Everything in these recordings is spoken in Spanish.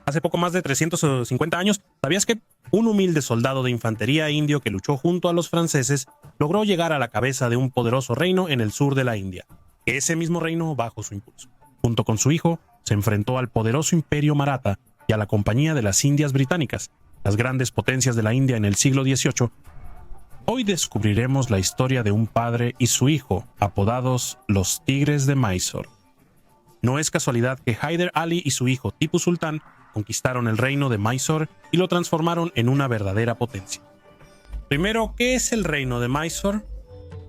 hace poco más de 350 años, ¿sabías que un humilde soldado de infantería indio que luchó junto a los franceses logró llegar a la cabeza de un poderoso reino en el sur de la India? Ese mismo reino bajo su impulso. Junto con su hijo, se enfrentó al poderoso imperio maratha y a la Compañía de las Indias Británicas, las grandes potencias de la India en el siglo XVIII. Hoy descubriremos la historia de un padre y su hijo, apodados los Tigres de Mysore. No es casualidad que Hyder Ali y su hijo Tipu Sultan conquistaron el reino de Mysore y lo transformaron en una verdadera potencia. Primero, ¿qué es el reino de Mysore?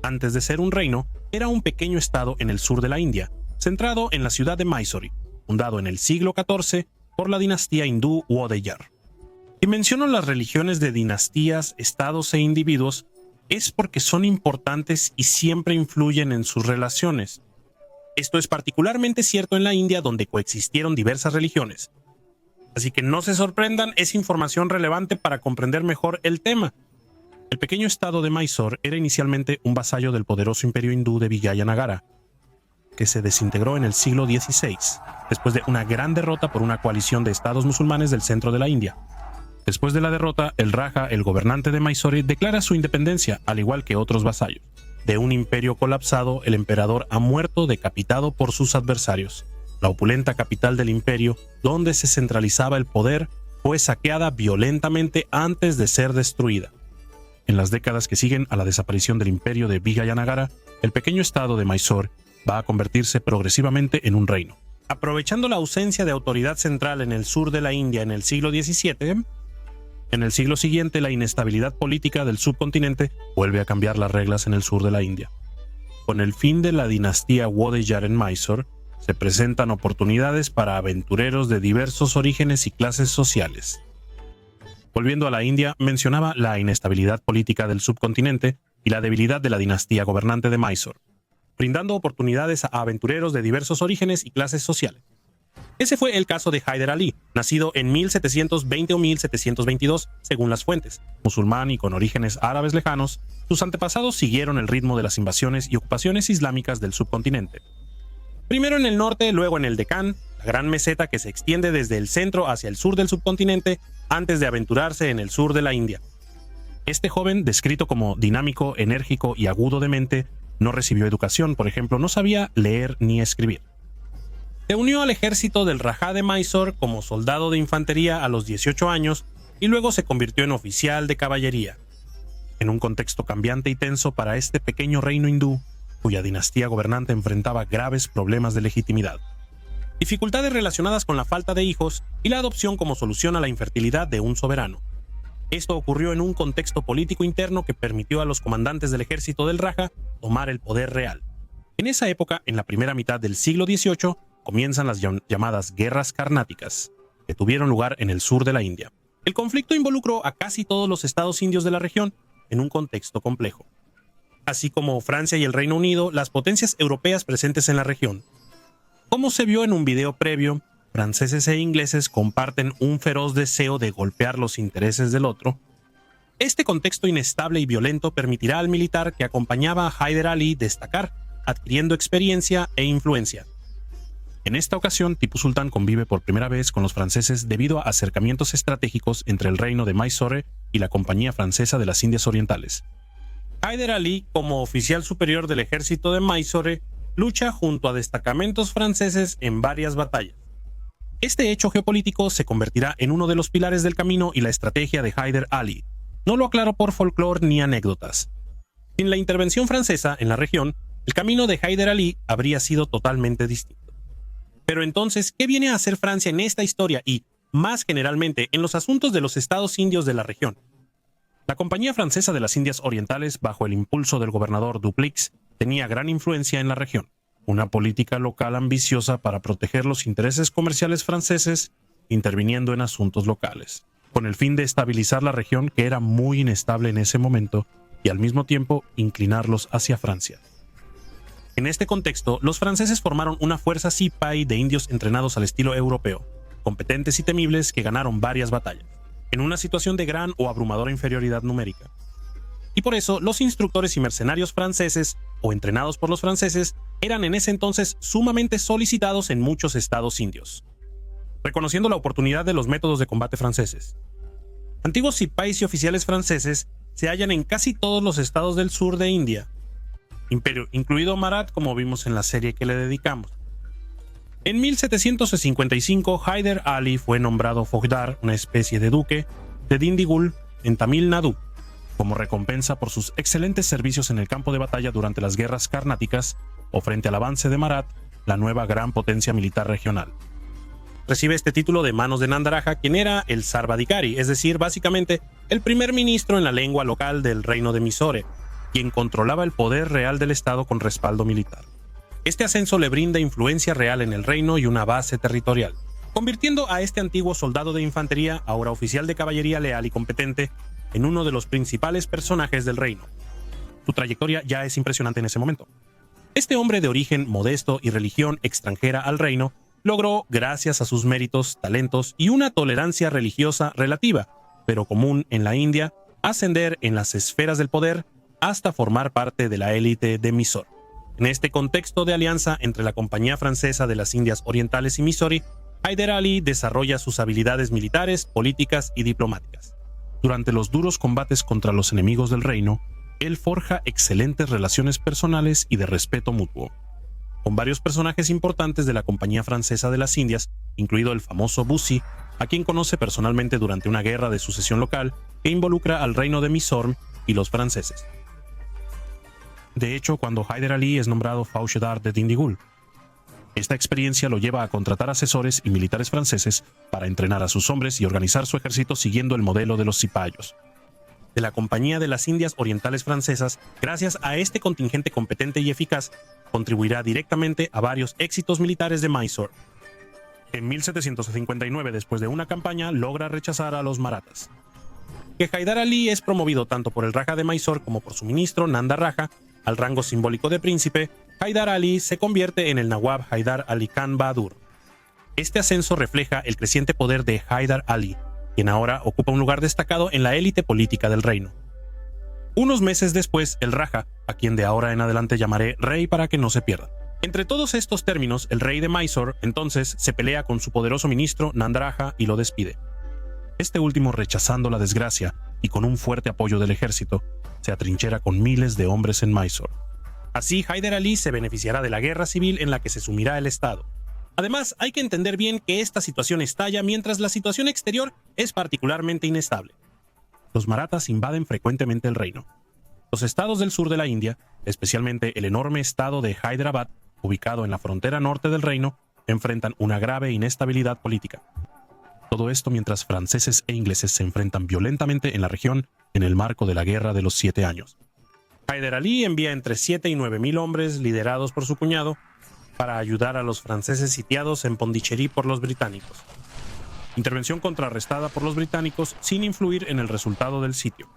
Antes de ser un reino, era un pequeño estado en el sur de la India, centrado en la ciudad de Mysore, fundado en el siglo XIV por la dinastía hindú Wadeyar. Si menciono las religiones de dinastías, estados e individuos, es porque son importantes y siempre influyen en sus relaciones. Esto es particularmente cierto en la India, donde coexistieron diversas religiones. Así que no se sorprendan, es información relevante para comprender mejor el tema. El pequeño estado de Mysore era inicialmente un vasallo del poderoso imperio hindú de Vijayanagara, que se desintegró en el siglo XVI, después de una gran derrota por una coalición de estados musulmanes del centro de la India. Después de la derrota, el Raja, el gobernante de Mysore, declara su independencia, al igual que otros vasallos. De un imperio colapsado, el emperador ha muerto decapitado por sus adversarios. La opulenta capital del imperio, donde se centralizaba el poder, fue saqueada violentamente antes de ser destruida. En las décadas que siguen a la desaparición del imperio de Vijayanagara, el pequeño estado de Mysore va a convertirse progresivamente en un reino. Aprovechando la ausencia de autoridad central en el sur de la India en el siglo XVII, en el siglo siguiente la inestabilidad política del subcontinente vuelve a cambiar las reglas en el sur de la India. Con el fin de la dinastía Wadeyar en Mysore, se presentan oportunidades para aventureros de diversos orígenes y clases sociales. Volviendo a la India, mencionaba la inestabilidad política del subcontinente y la debilidad de la dinastía gobernante de Mysore, brindando oportunidades a aventureros de diversos orígenes y clases sociales. Ese fue el caso de Hyder Ali, nacido en 1720 o 1722, según las fuentes. Musulmán y con orígenes árabes lejanos, sus antepasados siguieron el ritmo de las invasiones y ocupaciones islámicas del subcontinente. Primero en el norte, luego en el Deccan, la gran meseta que se extiende desde el centro hacia el sur del subcontinente, antes de aventurarse en el sur de la India. Este joven, descrito como dinámico, enérgico y agudo de mente, no recibió educación, por ejemplo, no sabía leer ni escribir. Se unió al ejército del Raja de Mysore como soldado de infantería a los 18 años y luego se convirtió en oficial de caballería. En un contexto cambiante y tenso para este pequeño reino hindú, cuya dinastía gobernante enfrentaba graves problemas de legitimidad, dificultades relacionadas con la falta de hijos y la adopción como solución a la infertilidad de un soberano. Esto ocurrió en un contexto político interno que permitió a los comandantes del ejército del Raja tomar el poder real. En esa época, en la primera mitad del siglo XVIII, comienzan las llamadas guerras carnáticas, que tuvieron lugar en el sur de la India. El conflicto involucró a casi todos los estados indios de la región en un contexto complejo. Así como Francia y el Reino Unido, las potencias europeas presentes en la región. Como se vio en un video previo, franceses e ingleses comparten un feroz deseo de golpear los intereses del otro. Este contexto inestable y violento permitirá al militar que acompañaba a Hyder Ali destacar, adquiriendo experiencia e influencia. En esta ocasión, Tipu Sultan convive por primera vez con los franceses debido a acercamientos estratégicos entre el reino de Mysore y la Compañía Francesa de las Indias Orientales. Hyder Ali, como oficial superior del ejército de Mysore, lucha junto a destacamentos franceses en varias batallas. Este hecho geopolítico se convertirá en uno de los pilares del camino y la estrategia de Hyder Ali. No lo aclaro por folclore ni anécdotas. Sin la intervención francesa en la región, el camino de Hyder Ali habría sido totalmente distinto. Pero entonces, ¿qué viene a hacer Francia en esta historia y, más generalmente, en los asuntos de los estados indios de la región? La Compañía Francesa de las Indias Orientales, bajo el impulso del gobernador Dupleix, tenía gran influencia en la región. Una política local ambiciosa para proteger los intereses comerciales franceses, interviniendo en asuntos locales, con el fin de estabilizar la región que era muy inestable en ese momento y al mismo tiempo inclinarlos hacia Francia. En este contexto, los franceses formaron una fuerza Sipahi de indios entrenados al estilo europeo, competentes y temibles que ganaron varias batallas, en una situación de gran o abrumadora inferioridad numérica. Y por eso, los instructores y mercenarios franceses, o entrenados por los franceses, eran en ese entonces sumamente solicitados en muchos estados indios. reconociendo la oportunidad de los métodos de combate franceses. Antiguos sipais y oficiales franceses se hallan en casi todos los estados del sur de India, imperio, incluido Marat, como vimos en la serie que le dedicamos. En 1755, Hyder Ali fue nombrado Fogdar, una especie de duque, de Dindigul, en Tamil Nadu, como recompensa por sus excelentes servicios en el campo de batalla durante las guerras carnáticas o frente al avance de Marat, la nueva gran potencia militar regional. Recibe este título de manos de Nanda Raja, quien era el Sarvadhikari, es decir, básicamente el primer ministro en la lengua local del reino de Mysore, quien controlaba el poder real del estado con respaldo militar. Este ascenso le brinda influencia real en el reino y una base territorial, convirtiendo a este antiguo soldado de infantería, ahora oficial de caballería leal y competente, en uno de los principales personajes del reino. Su trayectoria ya es impresionante en ese momento. Este hombre de origen modesto y religión extranjera al reino logró, gracias a sus méritos, talentos y una tolerancia religiosa relativa, pero común en la India, ascender en las esferas del poder hasta formar parte de la élite de Mysore. En este contexto de alianza entre la Compañía Francesa de las Indias Orientales y Mysore, Hyder Ali desarrolla sus habilidades militares, políticas y diplomáticas. Durante los duros combates contra los enemigos del reino, él forja excelentes relaciones personales y de respeto mutuo con varios personajes importantes de la Compañía Francesa de las Indias, incluido el famoso Bussy, a quien conoce personalmente durante una guerra de sucesión local que involucra al reino de Mysore y los franceses. De hecho, cuando Hyder Ali es nombrado Fauchedar de Dindigul, esta experiencia lo lleva a contratar asesores y militares franceses para entrenar a sus hombres y organizar su ejército siguiendo el modelo de los cipayos. De la Compañía de las Indias Orientales Francesas, gracias a este contingente competente y eficaz, contribuirá directamente a varios éxitos militares de Mysore. En 1759, después de una campaña, logra rechazar a los marathas. Que Hyder Ali es promovido tanto por el Raja de Mysore como por su ministro Nanda Raja al rango simbólico de príncipe, Hyder Ali se convierte en el Nawab Hyder Ali Khan Bahadur. Este ascenso refleja el creciente poder de Hyder Ali, quien ahora ocupa un lugar destacado en la élite política del reino. Unos meses después, el Raja, a quien de ahora en adelante llamaré rey para que no se pierda. Entre todos estos términos, el rey de Mysore entonces se pelea con su poderoso ministro Nanda Raja y lo despide. Este último, rechazando la desgracia y con un fuerte apoyo del ejército, se atrinchera con miles de hombres en Mysore. Así, Hyder Ali se beneficiará de la guerra civil en la que se sumirá el estado. Además, hay que entender bien que esta situación estalla mientras la situación exterior es particularmente inestable. Los marathas invaden frecuentemente el reino. Los estados del sur de la India, especialmente el enorme estado de Hyderabad, ubicado en la frontera norte del reino, enfrentan una grave inestabilidad política. Todo esto mientras franceses e ingleses se enfrentan violentamente en la región en el marco de la Guerra de los 7 años. Hyder Ali envía entre 7 y 9 mil hombres, liderados por su cuñado, para ayudar a los franceses sitiados en Pondicherry por los británicos. Intervención contrarrestada por los británicos sin influir en el resultado del sitio.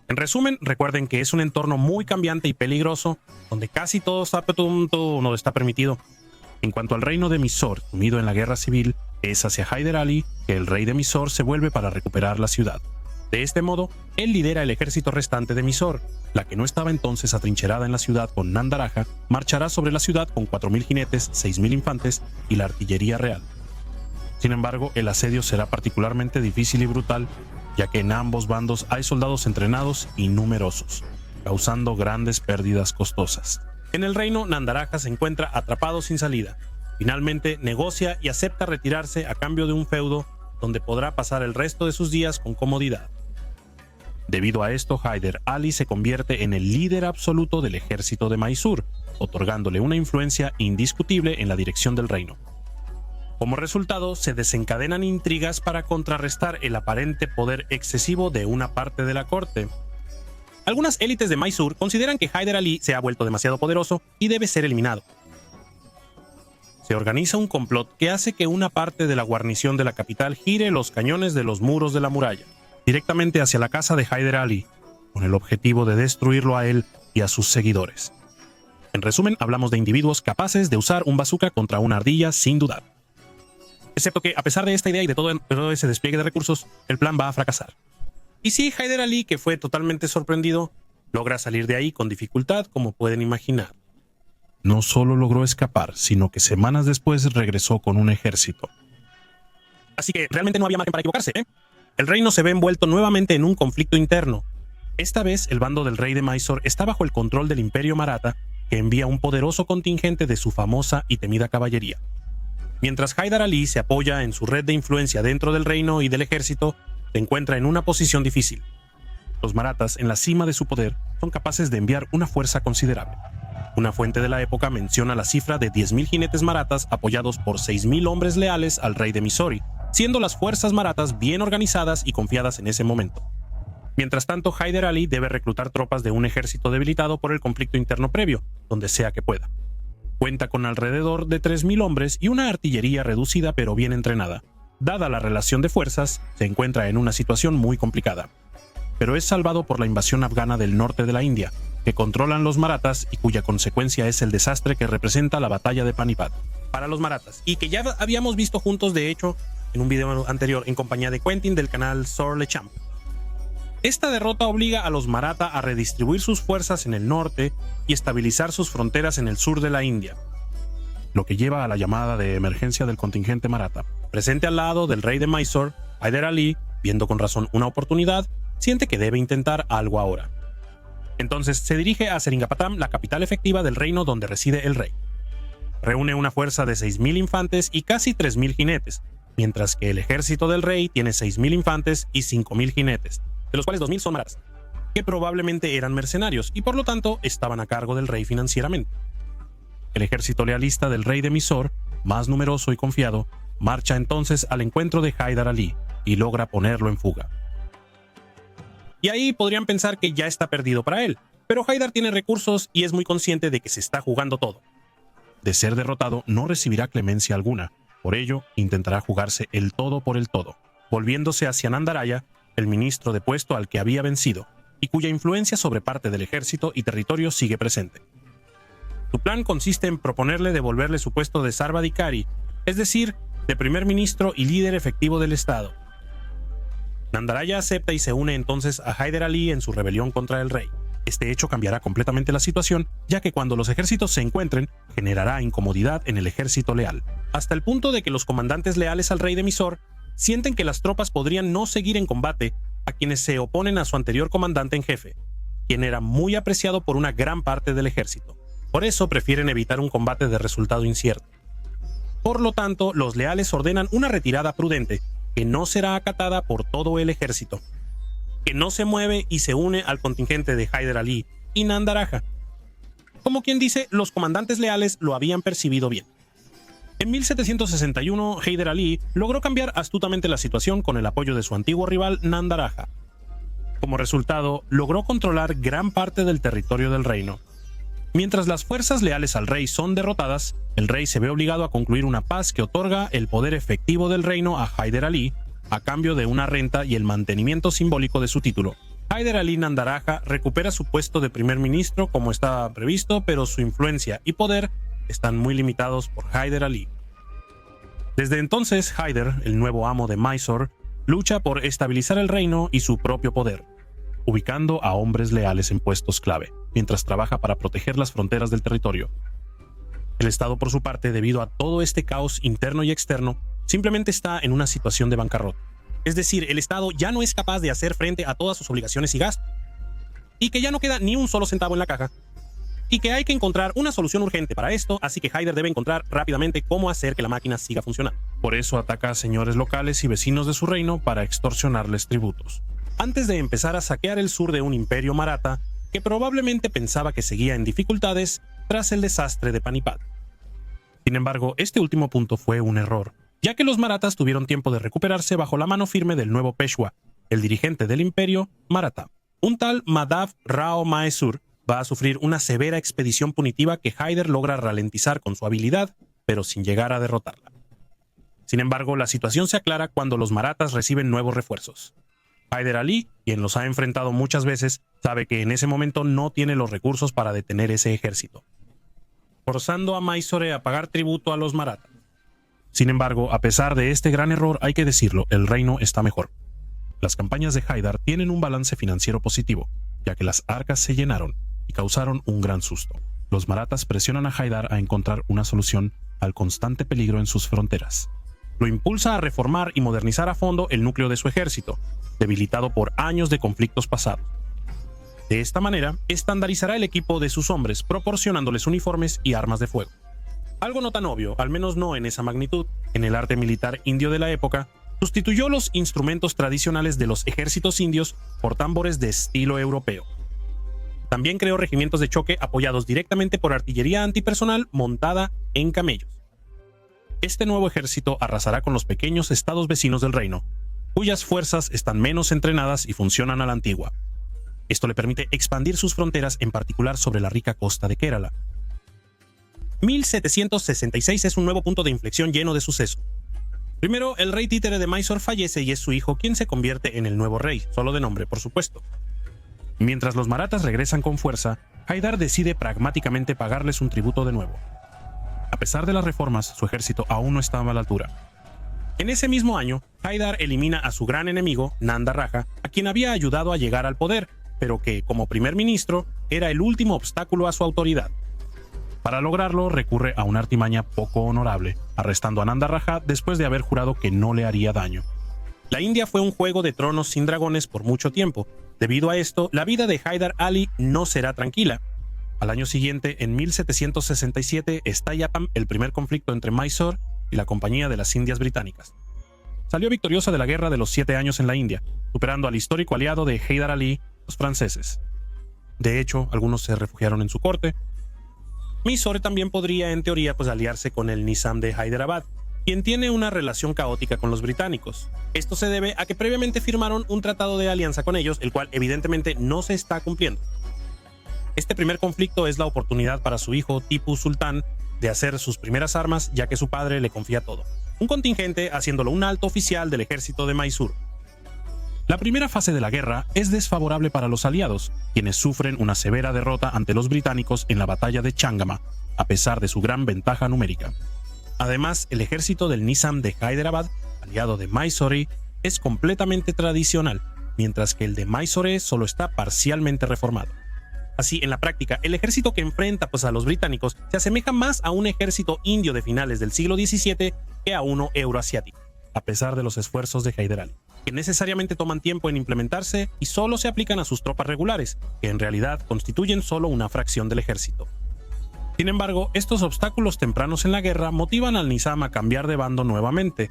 En resumen, recuerden que es un entorno muy cambiante y peligroso, donde casi todo no está permitido. En cuanto al reino de Mysore, sumido en la guerra civil, es hacia Hyder Ali que el rey de Mysore se vuelve para recuperar la ciudad. De este modo, él lidera el ejército restante de Mysore. La que no estaba entonces atrincherada en la ciudad con Nanda Raja, marchará sobre la ciudad con 4.000 jinetes, 6.000 infantes y la artillería real. Sin embargo, el asedio será particularmente difícil y brutal, ya que en ambos bandos hay soldados entrenados y numerosos, causando grandes pérdidas costosas. En el reino, Nanda Raja se encuentra atrapado sin salida. Finalmente, negocia y acepta retirarse a cambio de un feudo donde podrá pasar el resto de sus días con comodidad. Debido a esto, Hyder Ali se convierte en el líder absoluto del ejército de Mysore, otorgándole una influencia indiscutible en la dirección del reino. Como resultado, se desencadenan intrigas para contrarrestar el aparente poder excesivo de una parte de la corte. Algunas élites de Mysore consideran que Hyder Ali se ha vuelto demasiado poderoso y debe ser eliminado. Se organiza un complot que hace que una parte de la guarnición de la capital gire los cañones de los muros de la muralla directamente hacia la casa de Hyder Ali, con el objetivo de destruirlo a él y a sus seguidores. En resumen, hablamos de individuos capaces de usar un bazooka contra una ardilla sin dudar. Excepto que, a pesar de esta idea y de todo ese despliegue de recursos, el plan va a fracasar. Y sí, Hyder Ali, que fue totalmente sorprendido, logra salir de ahí con dificultad, como pueden imaginar. No solo logró escapar, sino que semanas después regresó con un ejército. Así que realmente no había margen para equivocarse, ¿eh? El reino se ve envuelto nuevamente en un conflicto interno. Esta vez el bando del rey de Mysore está bajo el control del Imperio Maratha, que envía un poderoso contingente de su famosa y temida caballería. Mientras Haidar Ali se apoya en su red de influencia dentro del reino y del ejército, se encuentra en una posición difícil. Los marathas, en la cima de su poder, son capaces de enviar una fuerza considerable. Una fuente de la época menciona la cifra de 10.000 jinetes marathas apoyados por 6.000 hombres leales al rey de Mysore, siendo las fuerzas marathas bien organizadas y confiadas en ese momento. Mientras tanto, Haidar Ali debe reclutar tropas de un ejército debilitado por el conflicto interno previo, donde sea que pueda. Cuenta con alrededor de 3.000 hombres y una artillería reducida pero bien entrenada. Dada la relación de fuerzas, se encuentra en una situación muy complicada. Pero es salvado por la invasión afgana del norte de la India, que controlan los marathas y cuya consecuencia es el desastre que representa la batalla de Panipat para los marathas, y que ya habíamos visto juntos, de hecho, en un video anterior en compañía de Quentin del canal Sword Le Champ. Esta derrota obliga a los maratha a redistribuir sus fuerzas en el norte y estabilizar sus fronteras en el sur de la India, lo que lleva a la llamada de emergencia del contingente maratha. Presente al lado del rey de Mysore, Haidar Ali, viendo con razón una oportunidad, siente que debe intentar algo ahora. Entonces se dirige a Seringapatam, la capital efectiva del reino donde reside el rey. Reúne una fuerza de 6.000 infantes y casi 3.000 jinetes, mientras que el ejército del rey tiene 6.000 infantes y 5.000 jinetes, de los cuales 2.000 son marathas, que probablemente eran mercenarios y por lo tanto estaban a cargo del rey financieramente. El ejército lealista del rey de Mysore, más numeroso y confiado, marcha entonces al encuentro de Haidar Ali y logra ponerlo en fuga. Y ahí podrían pensar que ya está perdido para él, pero Haidar tiene recursos y es muy consciente de que se está jugando todo. De ser derrotado, no recibirá clemencia alguna, por ello intentará jugarse el todo por el todo, volviéndose hacia Nandaraya, el ministro depuesto al que había vencido, y cuya influencia sobre parte del ejército y territorio sigue presente. Su plan consiste en proponerle devolverle su puesto de Sarvadhikari, es decir, de primer ministro y líder efectivo del estado. Nandaraya acepta y se une entonces a Haidar Ali en su rebelión contra el rey. Este hecho cambiará completamente la situación, ya que cuando los ejércitos se encuentren, generará incomodidad en el ejército leal, hasta el punto de que los comandantes leales al rey de Mysore sienten que las tropas podrían no seguir en combate a quienes se oponen a su anterior comandante en jefe, quien era muy apreciado por una gran parte del ejército. Por eso prefieren evitar un combate de resultado incierto. Por lo tanto, los leales ordenan una retirada prudente, que no será acatada por todo el ejército, que no se mueve y se une al contingente de Haidar Ali y Nandaraja. Como quien dice, los comandantes leales lo habían percibido bien. En 1761, Haidar Ali logró cambiar astutamente la situación con el apoyo de su antiguo rival Nandaraja. Como resultado, logró controlar gran parte del territorio del reino. Mientras las fuerzas leales al rey son derrotadas, el rey se ve obligado a concluir una paz que otorga el poder efectivo del reino a Haidar Ali, a cambio de una renta y el mantenimiento simbólico de su título. Haidar Ali Nandaraja recupera su puesto de primer ministro como estaba previsto, pero su influencia y poder están muy limitados por Haidar Ali. Desde entonces, Haidar, el nuevo amo de Mysore, lucha por estabilizar el reino y su propio poder, ubicando a hombres leales en puestos clave, mientras trabaja para proteger las fronteras del territorio. El Estado, por su parte, debido a todo este caos interno y externo, simplemente está en una situación de bancarrota. Es decir, el Estado ya no es capaz de hacer frente a todas sus obligaciones y gastos, y que ya no queda ni un solo centavo en la caja, y que hay que encontrar una solución urgente para esto, así que Haidar debe encontrar rápidamente cómo hacer que la máquina siga funcionando. Por eso ataca a señores locales y vecinos de su reino para extorsionarles tributos, antes de empezar a saquear el sur de un imperio maratha que probablemente pensaba que seguía en dificultades tras el desastre de Panipat. Sin embargo, este último punto fue un error, ya que los marathas tuvieron tiempo de recuperarse bajo la mano firme del nuevo Peshwa, el dirigente del imperio maratha. Un tal Madhav Rao Mysore va a sufrir una severa expedición punitiva que Haidar logra ralentizar con su habilidad, pero sin llegar a derrotarla. Sin embargo, la situación se aclara cuando los marathas reciben nuevos refuerzos. Haidar Ali, quien los ha enfrentado muchas veces, sabe que en ese momento no tiene los recursos para detener ese ejército, forzando a Mysore a pagar tributo a los marathas. Sin embargo, a pesar de este gran error, hay que decirlo, el reino está mejor. Las campañas de Haidar tienen un balance financiero positivo, ya que las arcas se llenaron y causaron un gran susto. Los marathas presionan a Haidar a encontrar una solución al constante peligro en sus fronteras. lo impulsa a reformar y modernizar a fondo el núcleo de su ejército, debilitado por años de conflictos pasados. De esta manera, estandarizará el equipo de sus hombres, proporcionándoles uniformes y armas de fuego. Algo no tan obvio, al menos no en esa magnitud, en el arte militar indio de la época, sustituyó los instrumentos tradicionales de los ejércitos indios por tambores de estilo europeo. También creó regimientos de choque apoyados directamente por artillería antipersonal montada en camellos. Este nuevo ejército arrasará con los pequeños estados vecinos del reino, cuyas fuerzas están menos entrenadas y funcionan a la antigua. Esto le permite expandir sus fronteras, en particular sobre la rica costa de Kerala. 1766 es un nuevo punto de inflexión lleno de suceso. Primero, el rey títere de Mysore fallece y es su hijo quien se convierte en el nuevo rey, solo de nombre, por supuesto. Mientras los marathas regresan con fuerza, Haidar decide pragmáticamente pagarles un tributo de nuevo. A pesar de las reformas, su ejército aún no estaba a la altura. En ese mismo año, Haidar elimina a su gran enemigo, Nanda Raja, a quien había ayudado a llegar al poder, pero que, como primer ministro, era el último obstáculo a su autoridad. Para lograrlo, recurre a una artimaña poco honorable, arrestando a Nanda Raja después de haber jurado que no le haría daño. La India fue un juego de tronos sin dragones por mucho tiempo. Debido a esto, la vida de Haidar Ali no será tranquila. Al año siguiente, en 1767, estalla el primer conflicto entre Mysore y la Compañía de las Indias Británicas. Salió victoriosa de la Guerra de los 7 años en la India, superando al histórico aliado de Haidar Ali, los franceses. De hecho, algunos se refugiaron en su corte. Mysore también podría, en teoría, aliarse con el Nizam de Hyderabad, quien tiene una relación caótica con los británicos. Esto se debe a que previamente firmaron un tratado de alianza con ellos, el cual evidentemente no se está cumpliendo. Este primer conflicto es la oportunidad para su hijo Tipu Sultán de hacer sus primeras armas, ya que su padre le confía todo. Un contingente haciéndolo un alto oficial del ejército de Mysore. La primera fase de la guerra es desfavorable para los aliados, quienes sufren una severa derrota ante los británicos en la batalla de Changama, a pesar de su gran ventaja numérica. Además, el ejército del Nizam de Hyderabad, aliado de Mysore, es completamente tradicional, mientras que el de Mysore solo está parcialmente reformado. Así, en la práctica, el ejército que enfrenta a los británicos se asemeja más a un ejército indio de finales del siglo XVII que a uno euroasiático, a pesar de los esfuerzos de Haidar Ali, que necesariamente toman tiempo en implementarse y solo se aplican a sus tropas regulares, que en realidad constituyen solo una fracción del ejército. Sin embargo, estos obstáculos tempranos en la guerra motivan al Nizam a cambiar de bando nuevamente,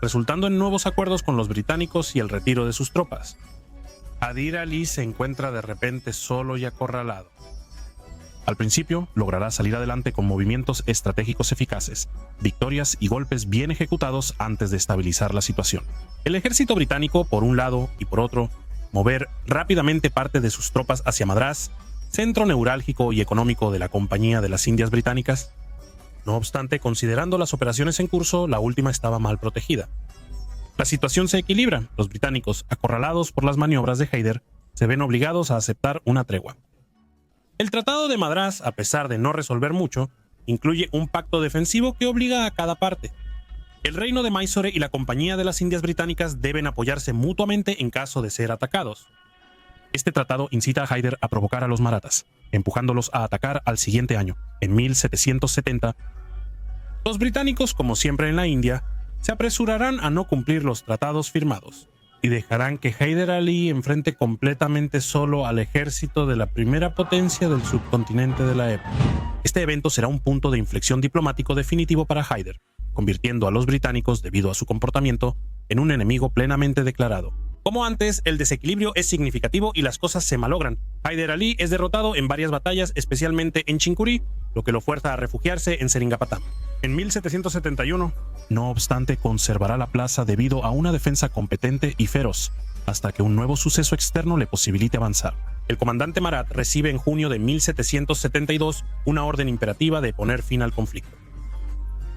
resultando en nuevos acuerdos con los británicos y el retiro de sus tropas. Haidar Ali se encuentra de repente solo y acorralado. Al principio, logrará salir adelante con movimientos estratégicos eficaces, victorias y golpes bien ejecutados antes de estabilizar la situación. El ejército británico, por un lado, y por otro, mover rápidamente parte de sus tropas hacia Madrás, centro neurálgico y económico de la Compañía de las Indias Británicas. No obstante, considerando las operaciones en curso, la última estaba mal protegida. La situación se equilibra. Los británicos, acorralados por las maniobras de Haidar, se ven obligados a aceptar una tregua. El Tratado de Madrás, a pesar de no resolver mucho, incluye un pacto defensivo que obliga a cada parte. El reino de Mysore y la Compañía de las Indias Británicas deben apoyarse mutuamente en caso de ser atacados. Este tratado incita a Haidar a provocar a los marathas, empujándolos a atacar al siguiente año, en 1770. Los británicos, como siempre en la India, se apresurarán a no cumplir los tratados firmados y dejarán que Haidar Ali enfrente completamente solo al ejército de la primera potencia del subcontinente de la época. Este evento será un punto de inflexión diplomático definitivo para Haidar, convirtiendo a los británicos, debido a su comportamiento, en un enemigo plenamente declarado. Como antes, el desequilibrio es significativo y las cosas se malogran. Haidar Ali es derrotado en varias batallas, especialmente en Chincurí, lo que lo fuerza a refugiarse en Seringapatam. En 1771, no obstante, conservará la plaza debido a una defensa competente y feroz, hasta que un nuevo suceso externo le posibilite avanzar. El comandante Marat recibe en junio de 1772 una orden imperativa de poner fin al conflicto.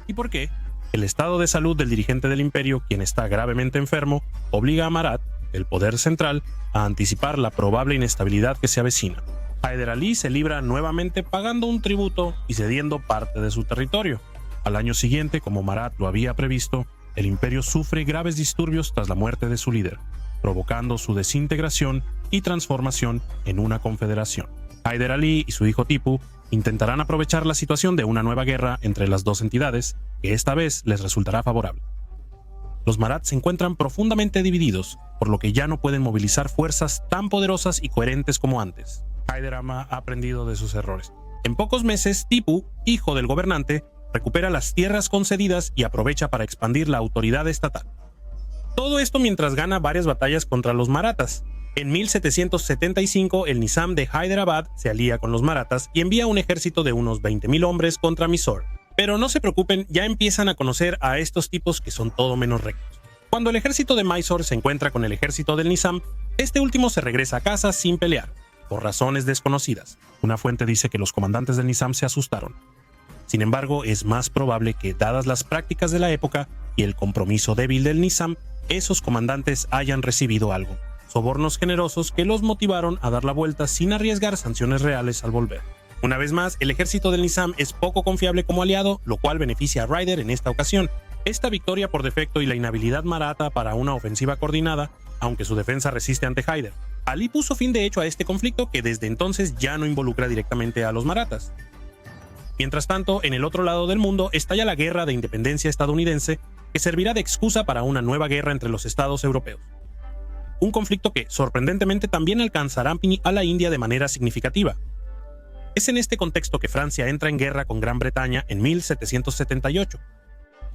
¿Y por qué? El estado de salud del dirigente del imperio, quien está gravemente enfermo, obliga a Marat, el poder central, a anticipar la probable inestabilidad que se avecina. Haidar Ali se libra nuevamente pagando un tributo y cediendo parte de su territorio. Al año siguiente, como Marat lo había previsto, el imperio sufre graves disturbios tras la muerte de su líder, provocando su desintegración y transformación en una confederación. Haidar Ali y su hijo Tipu intentarán aprovechar la situación de una nueva guerra entre las dos entidades, que esta vez les resultará favorable. los Marathas se encuentran profundamente divididos, por lo que ya no pueden movilizar fuerzas tan poderosas y coherentes como antes. Hyder ha aprendido de sus errores. En pocos meses, Tipu, hijo del gobernante, recupera las tierras concedidas y aprovecha para expandir la autoridad estatal. Todo esto mientras gana varias batallas contra los Marathas. En 1775, el Nizam de Hyderabad se alía con los Marathas y envía un ejército de unos 20.000 hombres contra Mysore. Pero no se preocupen, ya empiezan a conocer a estos tipos que son todo menos rectos. Cuando el ejército de Mysore se encuentra con el ejército del Nizam, este último se regresa a casa sin pelear, por razones desconocidas. Una fuente dice que los comandantes del Nizam se asustaron. Sin embargo, es más probable que, dadas las prácticas de la época y el compromiso débil del Nizam, esos comandantes hayan recibido algo, sobornos generosos que los motivaron a dar la vuelta sin arriesgar sanciones reales al volver. Una vez más, el ejército del Nizam es poco confiable como aliado, lo cual beneficia a Ryder en esta ocasión. Esta victoria por defecto y la inhabilidad maratha para una ofensiva coordinada, aunque su defensa resiste ante Hyder. Ali puso fin de hecho a este conflicto que desde entonces ya no involucra directamente a los marathas. Mientras tanto, en el otro lado del mundo estalla la guerra de independencia estadounidense, que servirá de excusa para una nueva guerra entre los estados europeos. Un conflicto que, sorprendentemente, también alcanzará a la India de manera significativa. Es en este contexto que Francia entra en guerra con Gran Bretaña en 1778.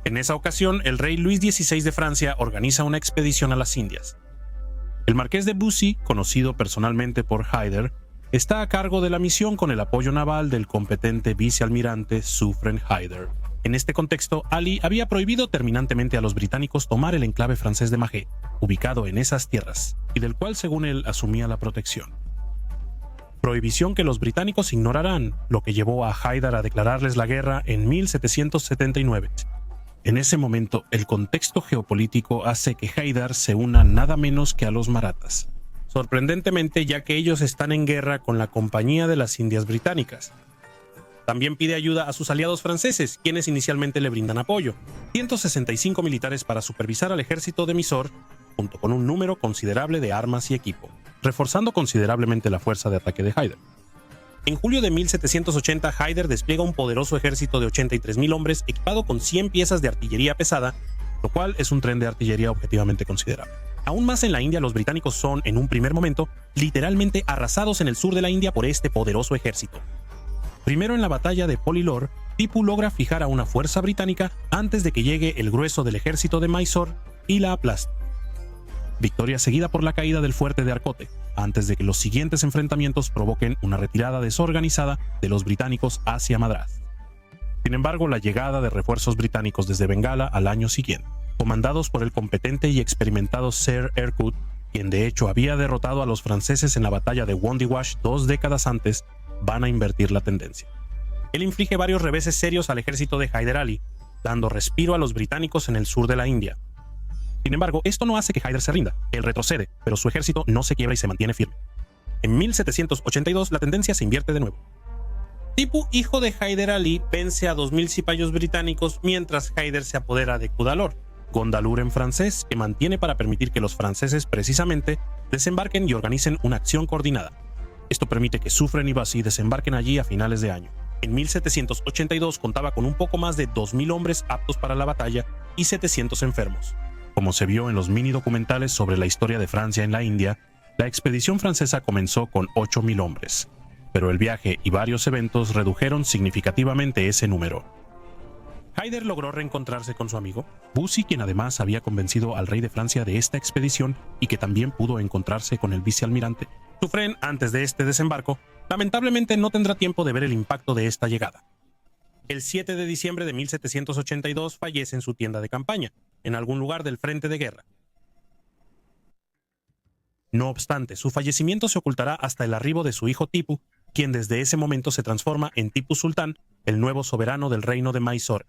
En esa ocasión, el rey Luis XVI de Francia organiza una expedición a las Indias. El marqués de Bussy, conocido personalmente por Hyder, está a cargo de la misión con el apoyo naval del competente vicealmirante Suffren Hyder. En este contexto, Ali había prohibido terminantemente a los británicos tomar el enclave francés de Mahé, ubicado en esas tierras, y del cual según él asumía la protección. Prohibición que los británicos ignorarán, lo que llevó a Hyder a declararles la guerra en 1779. En ese momento, el contexto geopolítico hace que Hyder se una nada menos que a los marathas. Sorprendentemente, ya que ellos están en guerra con la Compañía de las Indias Británicas. También pide ayuda a sus aliados franceses, quienes inicialmente le brindan apoyo. 165 militares para supervisar al ejército de Mysore, junto con un número considerable de armas y equipo, reforzando considerablemente la fuerza de ataque de Hyder. En julio de 1780, Hyder despliega un poderoso ejército de 83.000 hombres equipado con 100 piezas de artillería pesada, lo cual es un tren de artillería objetivamente considerable. Aún más en la India, los británicos son, en un primer momento, literalmente arrasados en el sur de la India por este poderoso ejército. Primero en la batalla de Polilor, Tipu logra fijar a una fuerza británica antes de que llegue el grueso del ejército de Mysore y la aplasta. Victoria seguida por la caída del fuerte de Arcote, antes de que los siguientes enfrentamientos provoquen una retirada desorganizada de los británicos hacia Madrás. Sin embargo, la llegada de refuerzos británicos desde Bengala al año siguiente, comandados por el competente y experimentado Sir Erkut, quien de hecho había derrotado a los franceses en la batalla de Wandiwash 2 décadas antes, van a invertir la tendencia. Él inflige varios reveses serios al ejército de Hyder Ali, dando respiro a los británicos en el sur de la India. Sin embargo, esto no hace que Hyder se rinda. Él retrocede, pero su ejército no se quiebra y se mantiene firme. En 1782, la tendencia se invierte de nuevo. Tipu, hijo de Hyder Ali, vence a 2.000 cipayos británicos mientras Hyder se apodera de Cuddalore, Gondalur en francés, que mantiene para permitir que los franceses precisamente desembarquen y organicen una acción coordinada. Esto permite que Suffren y Bussy desembarquen allí a finales de año. En 1782 contaba con un poco más de 2.000 hombres aptos para la batalla y 700 enfermos. Como se vio en los mini documentales sobre la historia de Francia en la India, la expedición francesa comenzó con 8.000 hombres, pero el viaje y varios eventos redujeron significativamente ese número. Hyder logró reencontrarse con su amigo, Bussy, quien además había convencido al rey de Francia de esta expedición y que también pudo encontrarse con el vicealmirante. Suffren, antes de este desembarco, lamentablemente no tendrá tiempo de ver el impacto de esta llegada. El 7 de diciembre de 1782 fallece en su tienda de campaña, en algún lugar del frente de guerra. No obstante, su fallecimiento se ocultará hasta el arribo de su hijo Tipu, quien desde ese momento se transforma en Tipu Sultán, el nuevo soberano del reino de Mysore.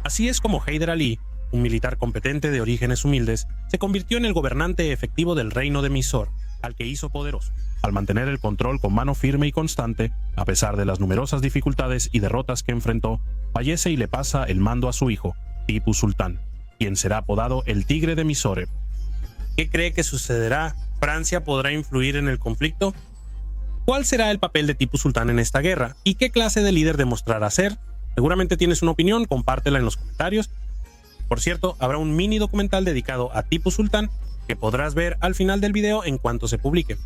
Así es como Hyder Ali, un militar competente de orígenes humildes, se convirtió en el gobernante efectivo del reino de Mysore, al que hizo poderoso, al mantener el control con mano firme y constante, a pesar de las numerosas dificultades y derrotas que enfrentó. Fallece y le pasa el mando a su hijo, Tipu Sultán, quien será apodado el Tigre de Mysore. ¿Qué cree que sucederá? ¿Francia podrá influir en el conflicto? ¿Cuál será el papel de Tipu Sultán en esta guerra? ¿Y qué clase de líder demostrará ser? Seguramente tienes una opinión, compártela en los comentarios. Por cierto, habrá un mini documental dedicado a Tipu Sultan que podrás ver al final del video en cuanto se publique.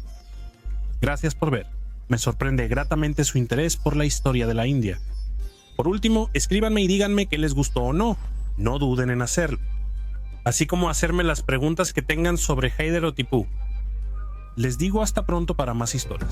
Gracias por ver. Me sorprende gratamente su interés por la historia de la India. Por último, escríbanme y díganme qué les gustó o no. No duden en hacerlo. Así como hacerme las preguntas que tengan sobre Haider o Tipu. Les digo hasta pronto para más historias.